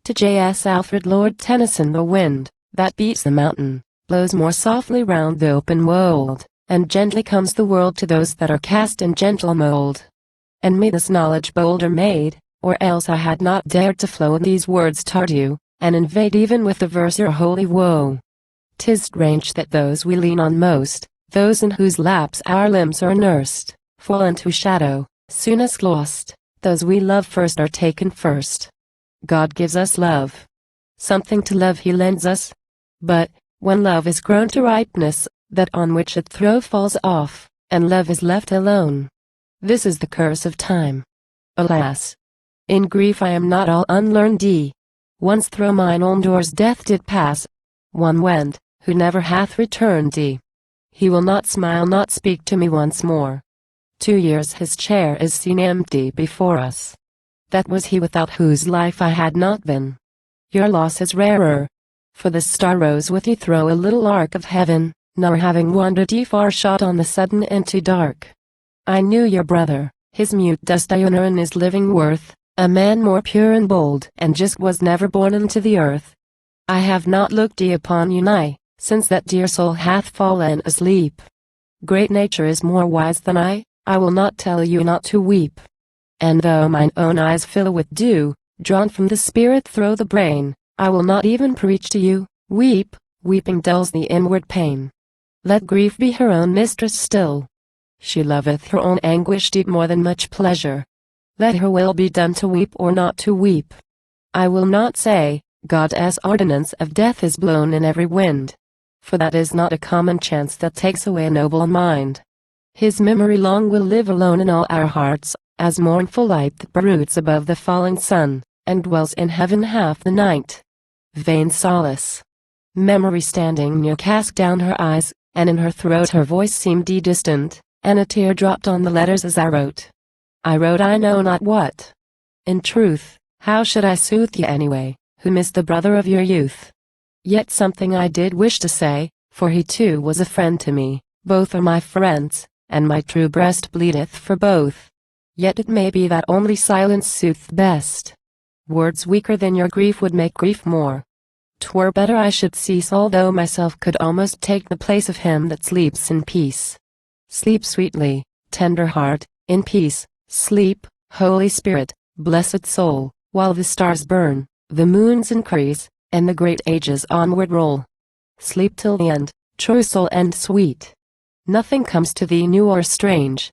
To J.S. Alfred Lord Tennyson. The wind that beats the mountain blows more softly round the open wold, and gently comes the world to those that are cast in gentle mold. And me this knowledge bolder made, or else I had not dared to flow these words toward you, and invade even with the verse your holy woe. 'Tis strange that those we lean on most, those in whose laps our limbs are nursed, fall into shadow, soonest lost. Those we love first are taken first. God gives us love. Something to love he lends us. But, when love is grown to ripeness, that on which it throw falls off, and love is left alone. This is the curse of time. Alas! In grief I am not all unlearned. Once thro' mine own doors death did pass. One went, who never hath returned. He will not smile, not speak to me once more. 2 years his chair is seen empty before us. That was he without whose life I had not been. Your loss is rarer. For the star rose with you thro' a little arc of heaven, nor having wandered ye far shot on the sudden into dark. I knew your brother, his mute dust I honor in his living worth, a man more pure and bold and just was never born into the earth. I have not looked upon you nigh, since that dear soul hath fallen asleep. Great nature is more wise than I will not tell you not to weep. And though mine own eyes fill with dew, drawn from the spirit thro' the brain, I will not even preach to you. Weeping dulls the inward pain. Let grief be her own mistress still. She loveth her own anguish deep more than much pleasure. Let her will be done to weep or not to weep. I will not say, God's ordinance of death is blown in every wind. For that is not a common chance that takes away a noble mind. His memory long will live alone in all our hearts, as mournful light that broods above the falling sun, and dwells in heaven half the night. Vain solace. Memory standing near cast down her eyes, and in her throat her voice seemed distant, and a tear dropped on the letters as I wrote. I wrote I know not what. In truth, how should I soothe ye anyway, who missed the brother of your youth? Yet something I did wish to say, for he too was a friend to me. Both are my friends, and my true breast bleedeth for both. Yet it may be that only silence sootheth best. Words weaker than your grief would make grief more. 'Twere better I should cease, although myself could almost take the place of him that sleeps in peace. Sleep sweetly, tender heart, in peace. Sleep, Holy Spirit, blessed soul, while the stars burn, the moons increase, and the great ages onward roll. Sleep till the end, true soul and sweet. Nothing comes to thee new or strange.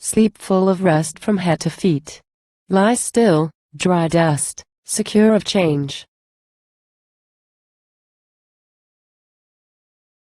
Sleep full of rest from head to feet. Lie still, dry dust, secure of change.